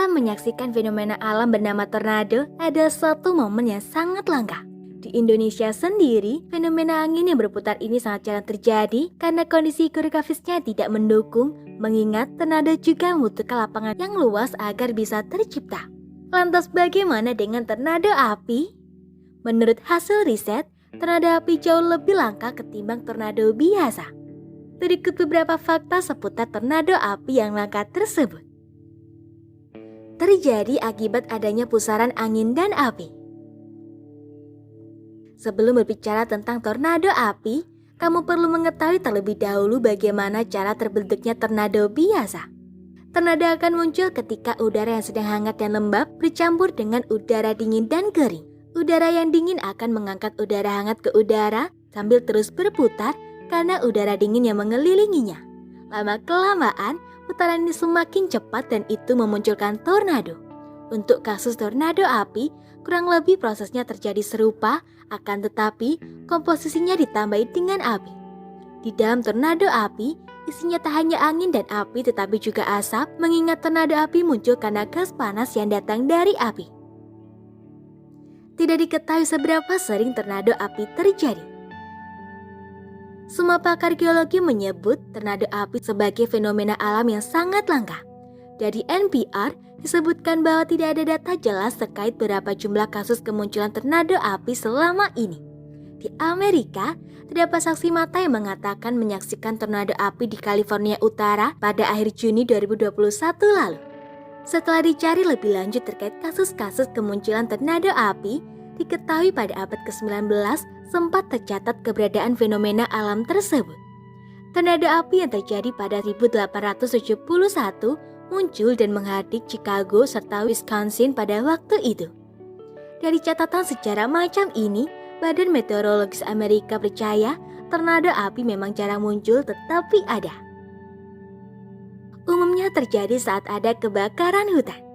Saat menyaksikan fenomena alam bernama tornado, ada satu momen yang sangat langka. Di Indonesia sendiri, fenomena angin yang berputar ini sangat jarang terjadi karena kondisi geografisnya tidak mendukung, mengingat tornado juga membutuhkan lapangan yang luas agar bisa tercipta. Lantas bagaimana dengan tornado api? Menurut hasil riset, tornado api jauh lebih langka ketimbang tornado biasa. Berikut beberapa fakta seputar tornado api yang langka tersebut. Terjadi akibat adanya pusaran angin dan api. Sebelum berbicara tentang tornado api, kamu perlu mengetahui terlebih dahulu bagaimana cara terbentuknya tornado biasa. Tornado akan muncul ketika udara yang sedang hangat dan lembab bercampur dengan udara dingin dan kering. Udara yang dingin akan mengangkat udara hangat ke udara sambil terus berputar karena udara dingin yang mengelilinginya. Lama-kelamaan, putaran ini semakin cepat dan itu memunculkan tornado. Untuk kasus tornado api, kurang lebih prosesnya terjadi serupa, akan tetapi komposisinya ditambahi dengan api. Di dalam tornado api, isinya tak hanya angin dan api tetapi juga asap, mengingat tornado api muncul karena gas panas yang datang dari api. Tidak diketahui seberapa sering tornado api terjadi. Semua pakar geologi menyebut tornado api sebagai fenomena alam yang sangat langka. Dari NPR disebutkan bahwa tidak ada data jelas terkait berapa jumlah kasus kemunculan tornado api selama ini. Di Amerika, terdapat saksi mata yang mengatakan menyaksikan tornado api di California Utara pada akhir Juni 2021 lalu. Setelah dicari lebih lanjut terkait kasus-kasus kemunculan tornado api, diketahui pada abad ke-19 sempat tercatat keberadaan fenomena alam tersebut. Tornado api yang terjadi pada 1871 muncul dan menghadik Chicago serta Wisconsin pada waktu itu. Dari catatan sejarah macam ini, Badan Meteorologis Amerika percaya tornado api memang jarang muncul tetapi ada. Umumnya terjadi saat ada kebakaran hutan.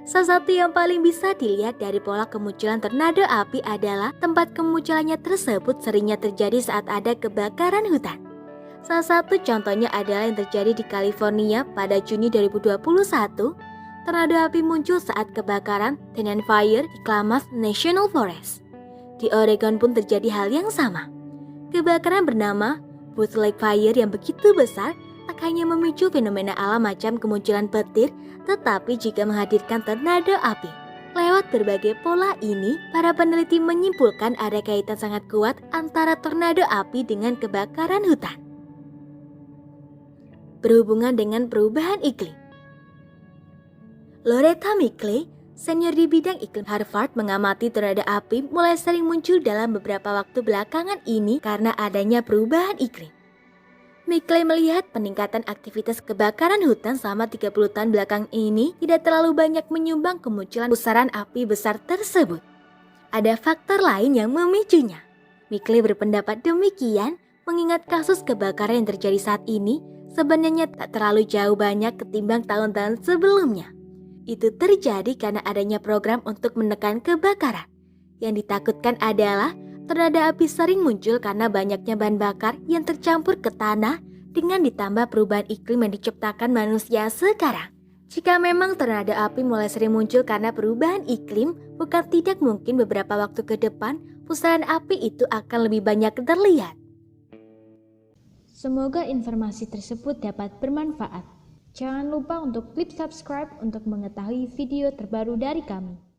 Salah satu yang paling bisa dilihat dari pola kemunculan tornado api adalah tempat kemunculannya tersebut seringnya terjadi saat ada kebakaran hutan. Salah satu contohnya adalah yang terjadi di California pada Juni 2021. Tornado api muncul saat kebakaran Tenant Fire di Klamath National Forest. Di Oregon pun terjadi hal yang sama. Kebakaran bernama Butte Lake Fire yang begitu besar tak hanya memicu fenomena alam macam kemunculan petir, tetapi juga menghadirkan tornado api. Lewat berbagai pola ini, para peneliti menyimpulkan ada kaitan sangat kuat antara tornado api dengan kebakaran hutan. Berhubungan dengan perubahan iklim. Loretta Mickley, senior di bidang iklim Harvard, mengamati tornado api mulai sering muncul dalam beberapa waktu belakangan ini karena adanya perubahan iklim. Mickley melihat peningkatan aktivitas kebakaran hutan selama 30 tahun belakang ini tidak terlalu banyak menyumbang kemunculan pusaran api besar tersebut. Ada faktor lain yang memicunya. Mickley berpendapat demikian mengingat kasus kebakaran yang terjadi saat ini sebenarnya tak terlalu jauh banyak ketimbang tahun-tahun sebelumnya. Itu terjadi karena adanya program untuk menekan kebakaran. Yang ditakutkan adalah tornado api sering muncul karena banyaknya bahan bakar yang tercampur ke tanah dengan ditambah perubahan iklim yang diciptakan manusia sekarang. Jika memang tornado api mulai sering muncul karena perubahan iklim, bukan tidak mungkin beberapa waktu ke depan pusaran api itu akan lebih banyak terlihat. Semoga informasi tersebut dapat bermanfaat. Jangan lupa untuk klik subscribe untuk mengetahui video terbaru dari kami.